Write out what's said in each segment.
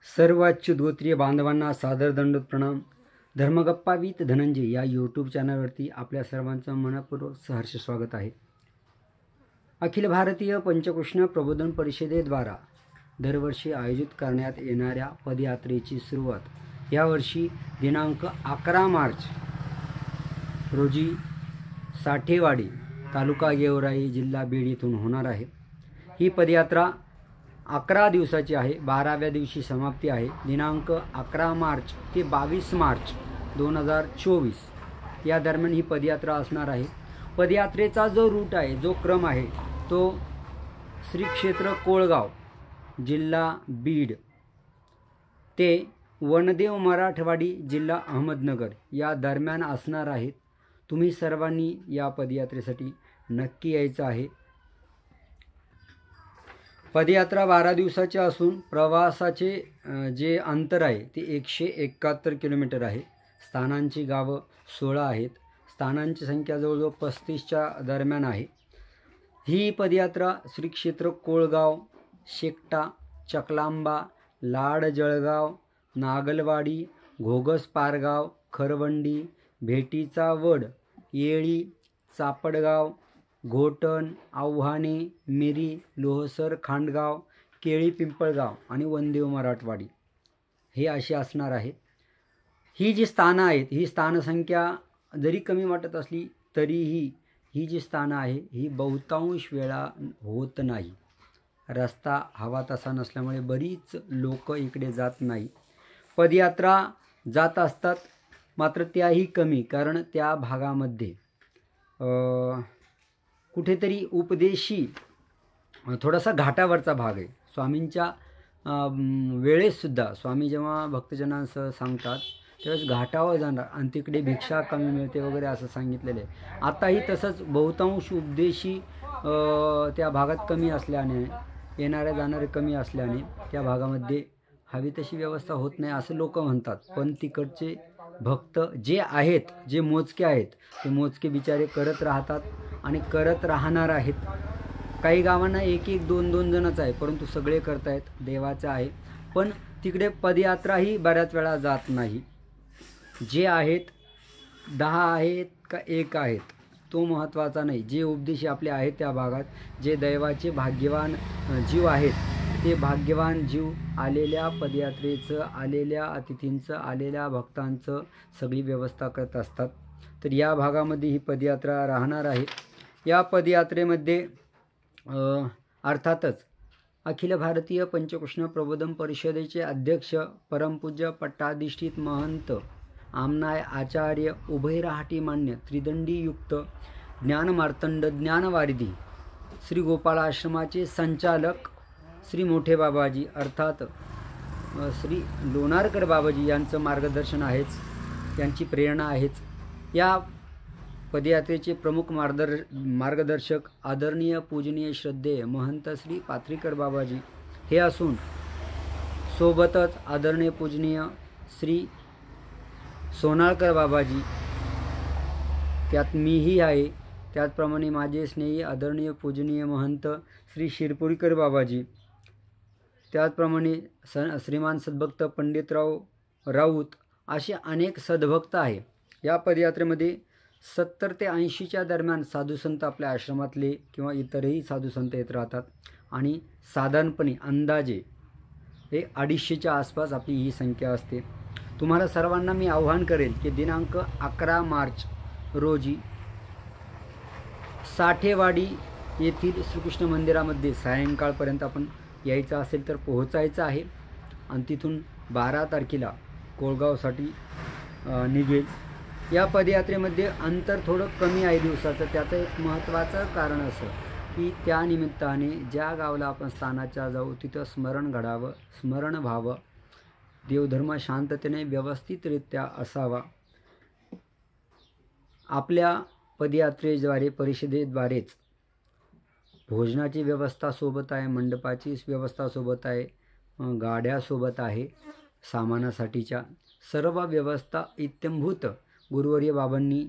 सर्व अच्युतगोत्रीय बांधवांना सादर दंडोत प्रणाम। धर्मगप्पा विथ धनंजय या यूट्यूब चॅनलवरती आपल्या सर्वांचं मनपूर्वक सहर्ष स्वागत आहे। अखिल भारतीय पंचकृष्ण प्रबोधन परिषदेद्वारा दरवर्षी आयोजित करण्यात येणाऱ्या पदयात्रेची सुरुवात यावर्षी दिनांक 11 मार्च रोजी साठेवाडी तालुका गेवराई जिल्हा बीड येथून होणार आहे। ही पदयात्रा 11 दिवसाची आहे। 12व्या दिवशी समाप्ती आहे। दिनांक 11 मार्च ते 22 मार्च 2024 या दरम्यान ही पदयात्रा असणार आहे। पदयात्रेचा जो रूट आहे, जो क्रम आहे, तो श्री क्षेत्र कोळगाव जिल्हा बीड ते वनदेव मराठवाडी जिल्हा अहमदनगर या दरम्यान असणार आहे। तुम्ही सर्वांनी या पदयात्रेसाठी नक्की यायचं आहे। पदयात्रा 12 दिवसाची असून प्रवासाचे जे अंतर आहे ते 171 किलोमीटर आहे। स्थानांची गावं 16 आहेत। स्थानांची संख्या जवळजवळ 35च्या दरम्यान आहे। ही पदयात्रा श्री क्षेत्र कोळगाव, शेकटा, चकलांबा, लाड जळगाव, नागलवाडी, घोगस पारगाव, खरवंडी, भेटीचा वड, येळी, चापडगाव, घोटण, आव्हाणे, मिरी, लोहसर, खांडगाव, केळी पिंपळगाव आणि वनदेव मराठवाडी हे असे असणार आहे। ही जी स्थानं आहेत, ही स्थानसंख्या जरी कमी वाटत असली तरीही ही जी स्थानं आहे ही बहुतांश वेळा होत नाही। रस्ता हवा तसा नसल्यामुळे बरीच लोक इकडे जात नाही। पदयात्रा जात असतात मात्र त्याही कमी, कारण त्या भागामध्ये कुठेतरी उपदेशी थोडासा घाटावरचा भाग आहे। स्वामींच्या वेळेसुद्धा स्वामी जेव्हा भक्तजनांसह सांगतात त्यावेळेस घाटावर जाणार आणि तिकडे भिक्षा कमी मिळते वगैरे असं सांगितलेलं आहे। आताही तसंच बहुतांश उपदेशी त्या भागात कमी असल्याने, येणारे जाणारे कमी असल्याने त्या भागामध्ये हवी तशी व्यवस्था होत नाही असं लोक म्हणतात। पण तिकडचे भक्त जे आहेत, जे मोजके आहेत, ते मोजके बिचारे करत राहतात आणि करत राहणार आहेत। काही गावांना 1-1, 2-2 जणच आहे, परंतु सगळे करतायत, देवाचं आहे। पण तिकडे पदयात्राही बऱ्याच वेळा जात नाही। जे आहेत 10 आहेत का 1 आहेत तो महत्त्वाचा नाही। जे उपदेशी आपले आहेत त्या भागात, जे दैवाचे भाग्यवान जीव आहेत, ते भाग्यवान जीव आलेल्या पदयात्रेचं, आलेल्या अतिथींचं, आलेल्या भक्तांचं सगळी व्यवस्था करत असतात। तर या भागामध्ये ही पदयात्रा राहणार आहे। या पदयात्रेमध्ये अर्थातच अखिल भारतीय पंचकृष्ण प्रबोधन परिषदेचे अध्यक्ष परमपूज्य पट्टाधिष्ठित महंत आमनाय आचार्य उभय राहाटी मान्य त्रिदंडीयुक्त ज्ञानमार्तंड ज्ञानवारिधी श्री गोपाळ आश्रमाचे संचालक श्री मोठे बाबाजी अर्थात श्री लोणारकर बाबाजी यांचं मार्गदर्शन आहेच, यांची प्रेरणा आहेच। या पदयात्रेचे प्रमुख मार्गदर्शक आदरणीय पूजनीय श्रद्धेय महंत श्री पाथरीकर बाबाजी हे असून सोबतच आदरणीय पूजनीय श्री सोनाळकर बाबाजी, त्यात मीही आहे। त्याचप्रमाणे माझे स्नेही आदरणीय पूजनीय महंत श्री शिरपुरीकर बाबाजी, त्याचप्रमाणे श्रीमान सद्भक्त पंडितराव राऊत असे अनेक सद्भक्त आहे। या पदयात्रेमध्ये 70 ते 80च्या दरम्यान साधुसंत आपल्या आश्रमातले किंवा इतरही साधुसंत येत राहतात आणि साधारणपणे अंदाजे हे 250च्या आसपास आपली ही संख्या असते। तुम्हाला सर्वांना मी आव्हान करेल की दिनांक 11 मार्च रोजी साठेवाडी येथील श्रीकृष्ण मंदिरामध्ये सायंकाळपर्यंत आपण यायचं असेल तर पोहोचायचं आहे आणि तिथून 12 तारखेला कोळगावसाठी निघेल। या पदयात्रेमध्ये अंतर थोडं कमी आहे दिवसाचं। त्याचं एक महत्त्वाचं कारण असं की त्या निमित्ताने ज्या गावाला आपण स्थानाच्या जाऊ तिथं स्मरण घडावं, स्मरण व्हावं, देवधर्म शांततेने व्यवस्थितरित्या असावा। आपल्या पदयात्रेद्वारे परिषदेद्वारेच भोजनाची व्यवस्था सोबत आहे, मंडपाची व्यवस्था सोबत आहे, गाड्या सोबत आहे, सामानासाठीच्या सर्व व्यवस्था इत्थंभूत गुरुवर्य बाबांनी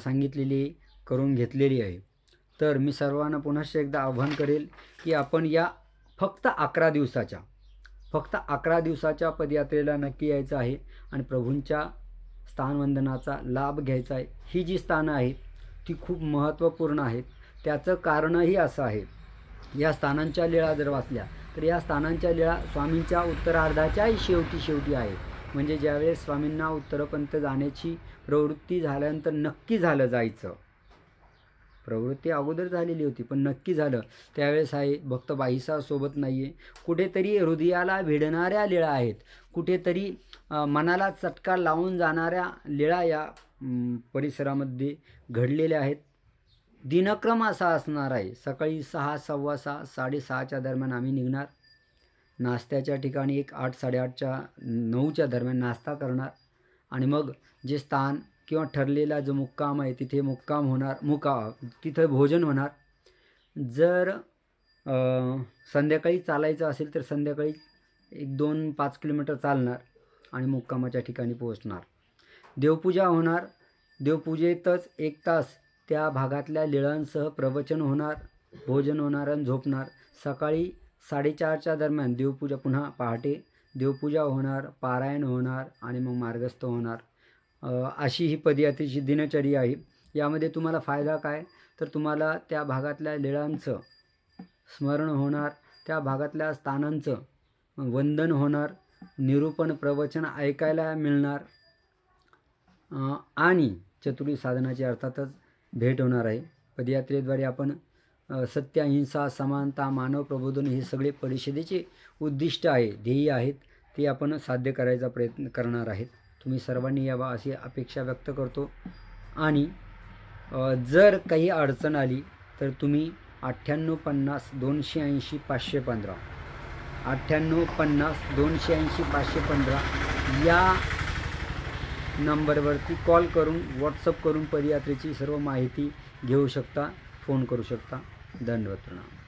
सांगितलेली करून घेतलेली आहे। तर मी सर्वांना पुन्हा एकदा आव्हान करेल की आपण या फक्त 11 दिवसाच्या फक्त 11 दिवसाच्या पदयात्रेला नक्की यायचं आहे आणि प्रभूंच्या स्थानवंदनाचा लाभ घ्यायचा आहे। ही जी स्थानं आहेत ती खूप महत्त्वपूर्ण आहेत। त्याचं कारणही असं आहे, या स्थानांच्या लीळा जर वाचल्या तर या स्थानांच्या लीळा स्वामींच्या उत्तरार्धाच्याही शेवटी आहे। म्हणजे ज्यावेळेस स्वामींना उत्तरपंथ जाण्याची प्रवृत्ती झाल्यानंतर नक्की झालं जायचं, प्रवृत्ती अगोदर झालेली होती पण नक्की झालं त्यावेळेस आहे भक्त बाईसा सोबत नाही आहे। कुठेतरी हृदयाला भिडणाऱ्या लीळा आहेत, कुठेतरी मनाला चटका लावून जाणाऱ्या लीळा या परिसरामध्ये घडलेल्या आहेत। दिनक्रम असा असणार आहे, सकाळी 6, 6:15, 6:30च्या दरम्यान आम्ही निघणार। नाश्त्याच्या ठिकाणी एक 8, 8:30, 9च्या दरम्यान नाश्ता करणार आणि मग जे स्थान किंवा ठरलेला जो मुक्काम आहे तिथे मुक्काम होणार, तिथं भोजन होणार। जर संध्याकाळी चालायचं असेल तर संध्याकाळी 1-2-5 किलोमीटर चालणार आणि मुक्कामाच्या ठिकाणी पोहोचणार। देवपूजा होणार, देवपूजेतच 1 तास त्या भागातल्या लीळांसह प्रवचन होणार, भोजन होणार आणि झोपणार। सकाळी 4:30च्या दरम्यान देवपूजा, पुन्हा पहाटे देवपूजा होणार, पारायण होणार आणि मग मार्गस्थ होणार। अशी ही पदयात्रेची दिनचर्या आहे। यामध्ये तुम्हाला फायदा काय तर तुम्हाला त्या भागातल्या लीळांचं स्मरण होणार, त्या भागातल्या स्थानांचं वंदन होणार, निरूपण प्रवचन ऐकायला मिळणार आणि चतुर्युग साधनाची अर्थातच भेट होणार आहे। पदयात्रेद्वारे आपण सत्य, अहिंसा, समानता, मानव प्रबोधन हे सगळे परिषदेचे उद्दिष्ट आहे, ध्येय आहेत, ते आपण साध्य करायचा प्रयत्न करणार आहेत। तुम्ही सर्वांनी यावा अशी अपेक्षा व्यक्त करतो आणि जर काही अडचण आली तर तुम्ही 9850 280 515 9850 280 515 या नंबरवरती कॉल करून, व्हॉट्सअप करून पदयात्रेची सर्व माहिती घेऊ शकता, फोन करू शकता। धन्यवाद, प्रणाम।